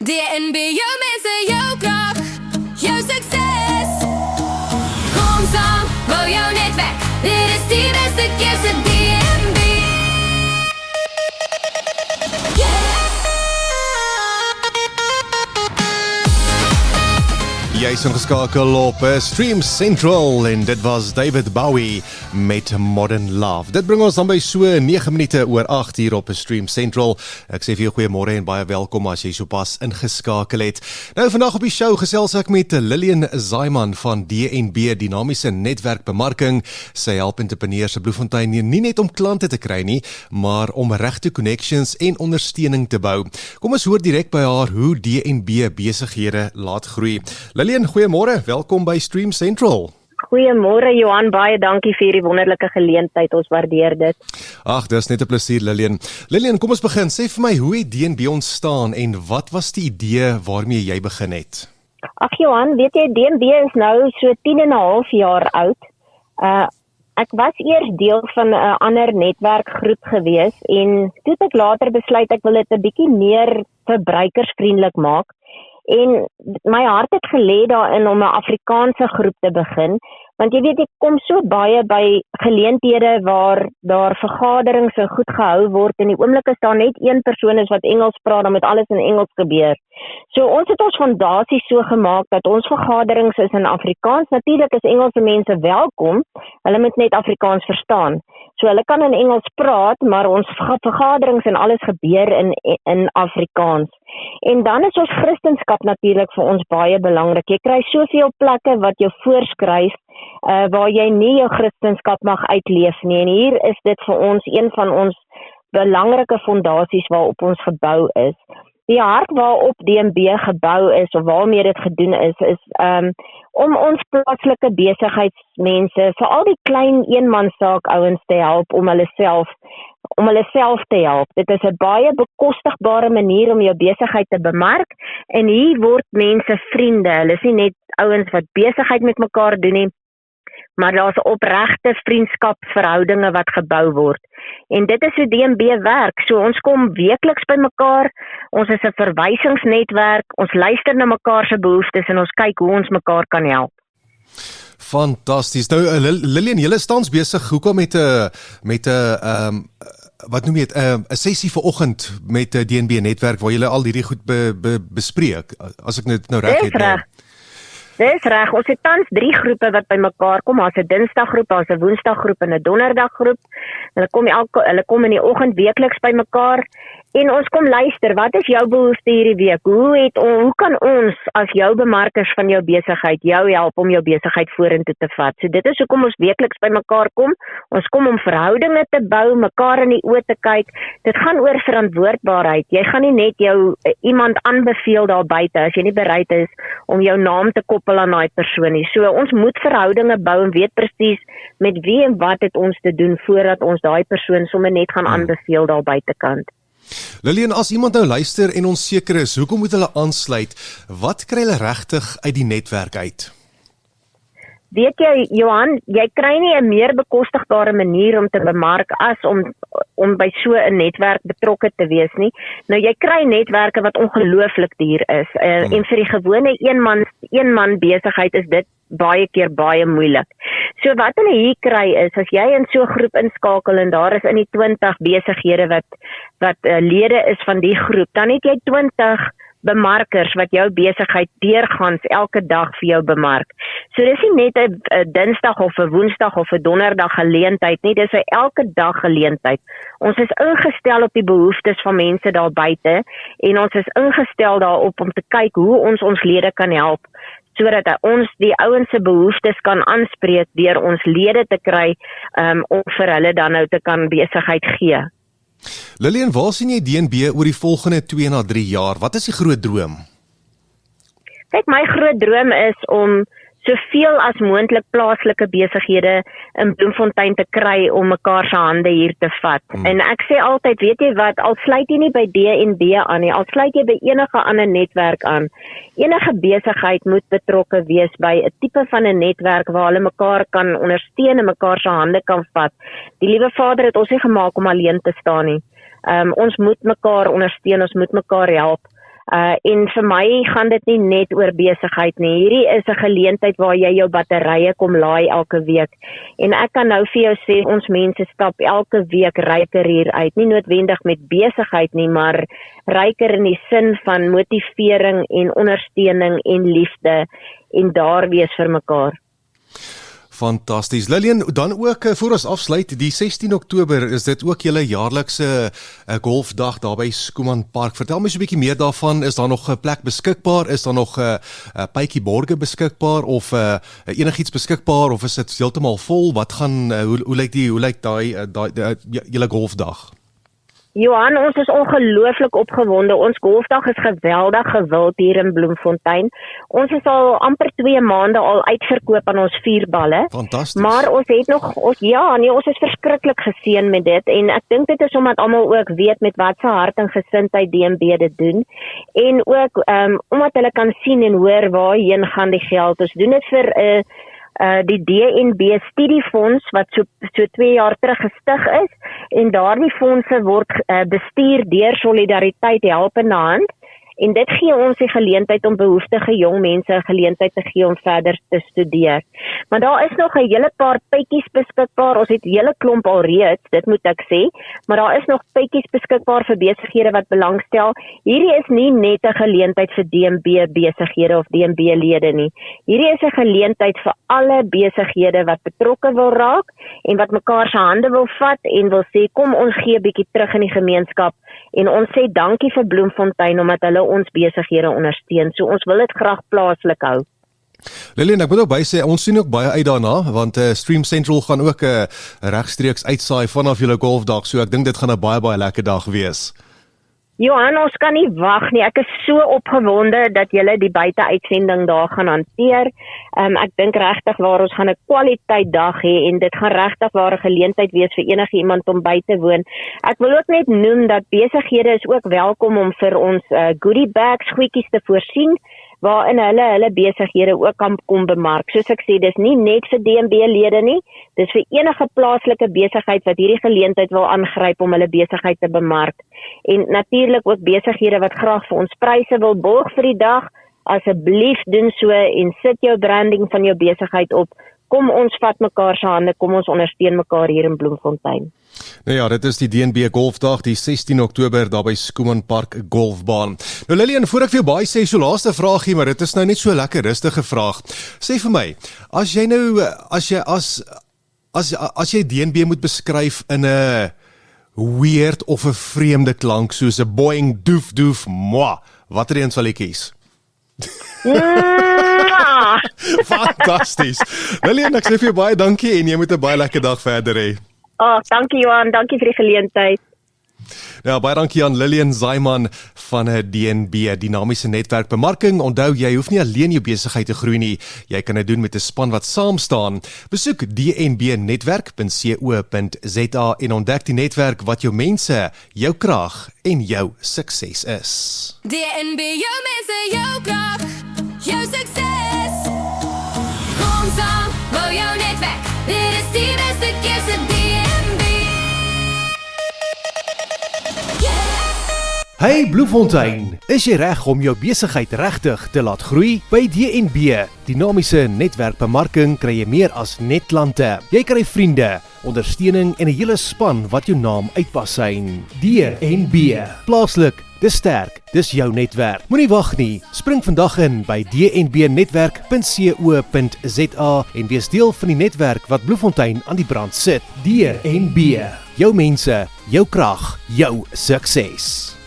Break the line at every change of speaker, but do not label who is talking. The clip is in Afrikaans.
DNB, jou mense, jou krag, jou sukses. Kom saam, bou jou netwerk. Dit is die beste keuse, DNB.
Jy is ingeskakel op Stream Central en dit was David Bowie met Modern Love. Dit bring ons dan by so 9 minute oor 8 hier op Stream Central. Ek sê vir jou goeiemôre en baie welkom as jy sopas ingeskakel het. Nou vandag op die show gesels ek met Lillian Zaiman van DNB Dinamiese Netwerkbemarking. Sy help entrepreneurs in Bloemfontein nie net om klante te kry nie, maar om regte connections en ondersteuning te bou. Kom ons hoor direk by haar hoe DNB besighede laat groei. Lillian, goeiemôre, welkom by Stream Central.
Goeiemôre Johan, baie dankie vir hierdie wonderlike geleentheid, ons waardeer dit.
Ag, dis net 'n plesier Lillian. Lillian, kom ons begin, sê vir my, hoe het DNB ontstaan en wat was die idee waarmee jy begin het?
Ag Johan, weet jy, DNB is nou so 10 en 'n half jaar oud. Ek was eers deel van 'n ander netwerkgroep gewees en toe het ek later besluit ek wil dit 'n bietjie meer verbruikersvriendelik maak. En my hart het gelê daarin om 'n Afrikaanse groep te begin, want jy weet ek kom so baie by geleenthede waar daar vergaderings so goed gehou word en die oomblik is daar net een persoon is wat Engels praat, dan moet alles in Engels gebeur. So ons het ons fondasie so gemaak dat ons vergaderings is in Afrikaans. Natuurlik is Engelse mense welkom, hulle moet net Afrikaans verstaan. So hulle kan in Engels praat, maar ons vergaderings en alles gebeur in Afrikaans. En dan is ons Christendom natuurlik vir ons baie belangrik. Jy kry soveel plekke wat jou voorskryf waar jy nie jou Christendom mag uitleef nie. En hier is dit vir ons een van ons belangrike fondasies waarop ons gebou is. Die hart waarop DNB gebou is of waarmee dit gedoen is om ons plaaslike besigheidsmense, veral die klein eenmansaak ouens te help om hulle self te help. Dit is 'n baie bekostigbare manier om jou besigheid te bemark en hier word mense vriende. Hulle is nie net ouens wat besigheid met mekaar doen nie, maar daar's opregte vriendskapsverhoudinge wat gebou word. En dit is hoe DNB werk. So ons kom weekliks by mekaar, ons is 'n verwysingsnetwerk, ons luister na mekaar se behoeftes en ons kyk hoe ons mekaar kan help.
Fantasties. Nou Lillian, julle staan besig hoekom met 'n wat noem jy dit, 'n sessie vanoggend met DNB netwerk waar julle al hierdie goed bespreek, as ek dit nou reg het.
Dis reg, ons het tans 3 groepe wat by mekaar kom. Daar's 'n Dinsdaggroep, daar's 'n Woensdaggroep en 'n Donderdaggroep. Hulle kom in die oggend weekliks by mekaar en ons kom luister, wat is jou behoefte hierdie week? Hoe kan ons as jou bemarkers van jou besigheid jou help om jou besigheid vorentoe te vat? So dit is hoekom ons weekliks by mekaar kom. Ons kom om verhoudinge te bou, mekaar in die oë te kyk. Dit gaan oor verantwoordbaarheid. Jy gaan nie net iemand aanbeveel daar buite as jy nie bereid is om jou naam te koppel aan daai persoon nie. So ons moet verhoudinge bou en weet presies met wie en wat het ons te doen voordat ons daai persoon sommer net gaan aanbeveel daar buitekant.
Lillian, as iemand nou luister en onseker is, hoekom moet hulle aansluit? Wat kry hulle regtig uit die netwerk uit?
Weet jy, Johan, jy kry nie 'n meer bekostigbare manier om te bemark as om by so 'n netwerk betrokke te wees nie. Nou jy kry netwerke wat ongelooflik duur is. En vir die gewone een man besigheid is dit baie keer baie moeilik. So wat hulle hier kry is, as jy in so 'n groep inskakel en daar is in die 20 besighede wat lede is van die groep, dan het jy 20 bemarkers wat jou besigheid deurgaans elke dag vir jou bemark. So dis nie net 'n Dinsdag of 'n Woensdag of 'n Donderdag geleentheid nie, dis 'n elke dag geleentheid. Ons is ingestel op die behoeftes van mense daar buite en ons is ingestel daarop om te kyk hoe ons lede kan help sodat ons die ouens se behoeftes kan aanspreek deur ons lede te kry om vir hulle dan nou te kan besigheid gee.
Lillian, waar sien jy DNB oor die volgende 2 na 3 jaar? Wat is die groot droom?
Kyk, my groot droom is om soveel as moontlik plaaslike besighede in Bloemfontein te kry om mekaar se hande hier te vat. En ek sê altyd, weet jy wat, al sluit jy nie by DNB aan nie, al sluit jy by enige ander netwerk aan. Enige besigheid moet betrokke wees by 'n tipe van 'n netwerk waar hulle mekaar kan ondersteun en mekaar se hande kan vat. Die Liewe Vader het ons nie gemaak om alleen te staan nie. Ons moet mekaar ondersteun, ons moet mekaar help. En vir my gaan dit nie net oor besigheid nie. Hierdie is 'n geleentheid waar jy jou batterye kom laai elke week. En ek kan nou vir jou sê, ons mense stap elke week ryker hier uit. Nie noodwendig met besigheid nie, maar ryker in die sin van motivering en ondersteuning en liefde en daar wees vir mekaar.
Fantasties. Lillian, dan ook voor ons afsluit, die 16 Oktober is dit ook julle jaarlikse golfdag daar by Schoeman Park. Vertel my so 'n bietjie meer daarvan. Is daar nog 'n plek beskikbaar? Is daar nog 'n pytjie borge beskikbaar of enigiets beskikbaar of is dit heeltemal vol? Wat gaan hoe lyk daai julle golfdag?
Johan, ons is ongelooflik opgewonde. Ons golfdag is geweldig gewild hier in Bloemfontein. Ons is al amper 2 maande al uitverkoop aan ons 4 balle.
Fantasties.
Maar ons het nog, ons is verskriklik geseën met dit. En ek dink dit is omdat almal ook weet met wat se hart en gesindheid DNB dit doen. En ook omdat hulle kan sien en hoor waarheen gaan die geld. Ons doen dit vir die DNB studiefonds wat so 2 jaar terug gestig is en daardie fondse word bestuur deur Solidariteit Helpende Hand en dit gee ons die geleentheid om behoeftige jong mense 'n geleentheid te gee om verder te studeer. Maar daar is nog 'n hele paar pytjies beskikbaar. Ons het 'n hele klomp al reeds, dit moet ek sê, maar daar is nog pytjies beskikbaar vir besighede wat belangstel. Hierdie is nie net 'n geleentheid vir DNB besighede of DNB lede nie. Hierdie is 'n geleentheid vir alle besighede wat betrokke wil raak en wat mekaar se hande wil vat en wil sê kom ons gee 'n bietjie terug in die gemeenskap en ons sê dankie vir Bloemfontein omdat hulle ons besighede ondersteun. So ons wil dit graag plaaslik hou.
Lillian, ek moet ook by sê, ons sien ook baie uit daarna, want Stream Central gaan ook regstreeks uitsaai vanaf julle golfdag, so ek dink dit gaan 'n baie lekker dag wees.
Johan, ons kan nie wag nie. Ek is so opgewonde dat julle die buiteuitsending daar gaan hanteer. Ek dink regtig waar ons gaan 'n kwaliteit dag hê en dit gaan regtig waar 'n geleentheid wees vir enige iemand om by te woon. Ek wil ook net noem dat besighede is ook welkom om vir ons goodie bags goedjies te voorsien waarin hulle besighede ook kan kom bemark. Soos ek sê, dis nie net vir DNB-lede nie, dis vir enige plaaslike besigheid wat hierdie geleentheid wil aangryp om hulle besigheid te bemark. En natuurlik ook besighede wat graag vir ons pryse wil borg vir die dag, asseblief doen so en sit jou branding van jou besigheid op. Kom ons vat mekaar se hande, kom ons ondersteun mekaar hier in Bloemfontein.
Nou ja, dit is die DNB Golfdag, die 16 Oktober daar by Schoeman Park Golfbaan. Nou Lillian, voor ek vir jou baie sê, so laaste vraagie, maar dit is nou net so lekker rustige vraag. Sê vir my, as jy DNB moet beskryf in 'n weird of 'n vreemde klank soos 'n Boeing doef doef moi, watter een sal jy kies? Fantasties. Lillian, ek sê vir jou baie dankie en jy moet 'n baie lekker dag verder hê.
Dankie Johan, dankie vir die geleentheid.
Ja, baie dankie aan Lillian Zaiman van DNB, Dinamiese Netwerk Bemarking. Onthou, jy hoef nie alleen jou besigheid te groei nie. Jy kan dit doen met 'n span wat saam staan. Besoek dnbnetwerk.co.za en ontdek die netwerk wat jou mense, jou krag en jou sukses is.
DNB, jou mense, jou krag, jou sukses. Kom saam, bou jou netwerk. Dit is die beste keuse DNB.
Hey Bloemfontein, is jy reg om jou besigheid regtig te laat groei? By DNB, Dinamiese Netwerkbemarking, kry jy meer as net klante. Jy kry vriende, ondersteuning en 'n hele span wat jou naam uitpasyn. DNB, plaaslik, dis sterk, dis jou netwerk. Moenie wag nie, spring vandag in by dnbnetwerk.co.za en wees deel van die netwerk wat Bloemfontein aan die brand sit. DNB, jou mense, jou krag, jou sukses.